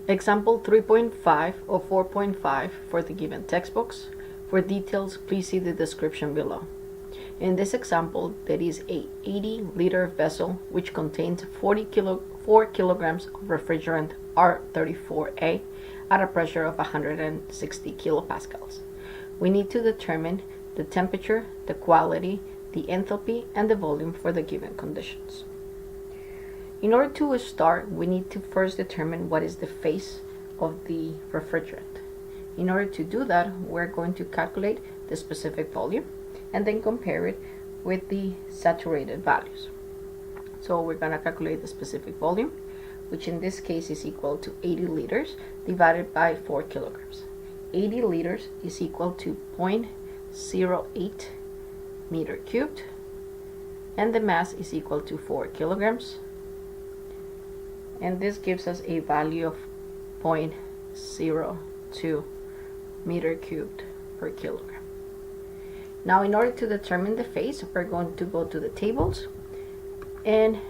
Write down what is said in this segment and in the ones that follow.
Example 3.5 or 4.5 for the given textbooks. For details, please see the description below. In this example, there is a 80-liter vessel which contains 4 kilograms of refrigerant R34A at a pressure of 160 kilopascals. We need to determine the temperature, the quality, the enthalpy, and the volume for the given conditions. In order to start, we need to first determine what is the phase of the refrigerant. In order to do that, we're going to calculate the specific volume and then compare it with the saturated values. So we're going to calculate the specific volume, which in this case is equal to 80 liters divided by 4 kilograms. 80 liters is equal to 0.08 meter cubed, and the mass is equal to 4 kilograms. And this gives us a value of 0.02 meter cubed per kilogram. Now, in order to determine the phase, we're going to go to the tables, and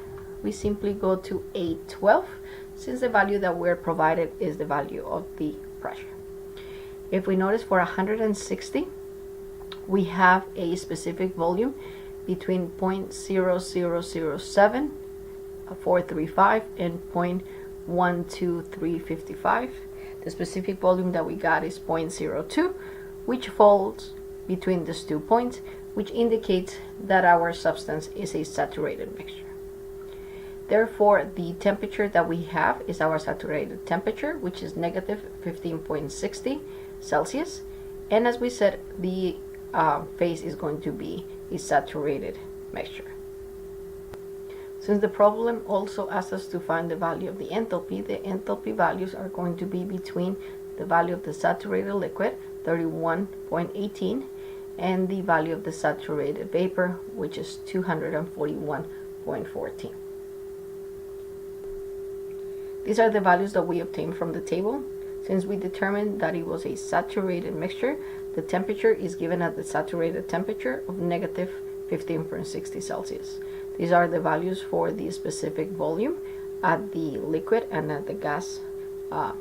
we simply go to A12 since the value that we're provided is the value of the pressure. If we notice for 160, we have a specific volume between 0.0007 435 and 0.12355. The specific volume that we got is 0.02, which falls between these 2 points, which indicates that our substance is a saturated mixture. Therefore, the temperature that we have is our saturated temperature, which is negative 15.60 Celsius. And as we said, the phase is going to be a saturated mixture. Since the problem also asks us to find the value of the enthalpy values are going to be between the value of the saturated liquid, 31.18, and the value of the saturated vapor, which is 241.14. These are the values that we obtained from the table. Since we determined that it was a saturated mixture, the temperature is given at the saturated temperature of negative 15.60 Celsius. These are the values for the specific volume at the liquid and at the gas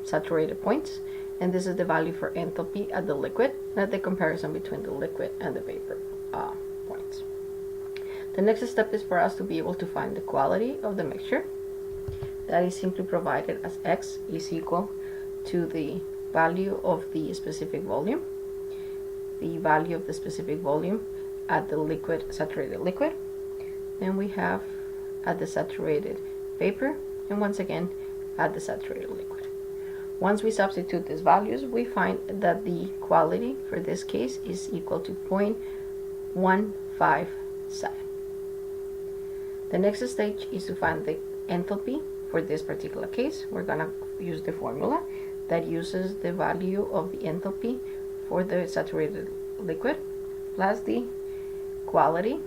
saturated points. And this is the value for enthalpy at the liquid and at the comparison between the liquid and the vapor points. The next step is for us to be able to find the quality of the mixture. That is simply provided as X is equal to the value of the specific volume, the value of the specific volume at the liquid, saturated liquid, then we have at the saturated vapor, and once again at the saturated liquid. Once we substitute these values, we find that the quality for this case is equal to 0.157. The next stage is to find the enthalpy for this particular case. We're going to use the formula that uses the value of the enthalpy for the saturated liquid plus the quality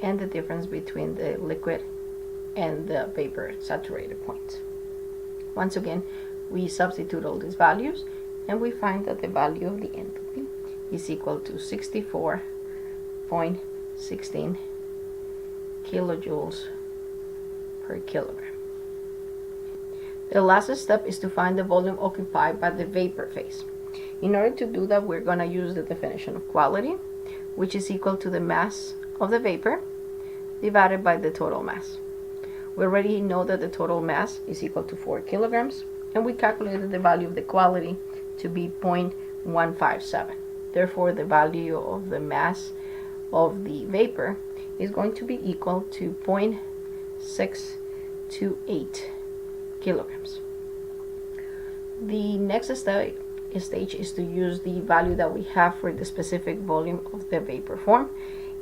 and the difference between the liquid and the vapor saturated points. Once again, we substitute all these values and we find that the value of the enthalpy is equal to 64.16 kilojoules per kilogram. The last step is to find the volume occupied by the vapor phase. In order to do that, we're going to use the definition of quality, which is equal to the mass of the vapor divided by the total mass. We already know that the total mass is equal to 4 kilograms, and we calculated the value of the quality to be 0.157. Therefore, the value of the mass of the vapor is going to be equal to 0.628 kilograms. The next stage is to use the value that we have for the specific volume of the vapor form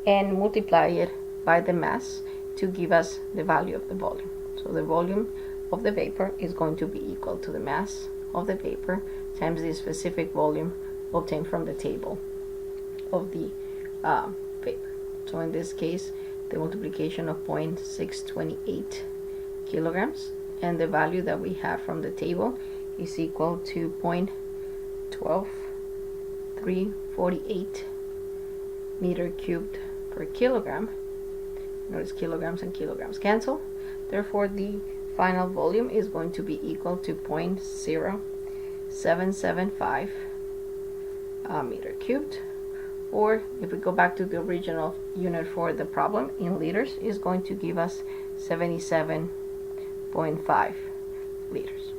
and multiply it by the mass to give us the value of the volume. So the volume of the vapor is going to be equal to the mass of the vapor times the specific volume obtained from the table of the vapor. So in this case, the multiplication of 0.628 kilograms and the value that we have from the table is equal to 0.12348 meter cubed per kilogram. Notice kilograms and kilograms cancel. Therefore, the final volume is going to be equal to 0.0775 meter cubed. Or if we go back to the original unit for the problem in liters, is going to give us 77.5 liters.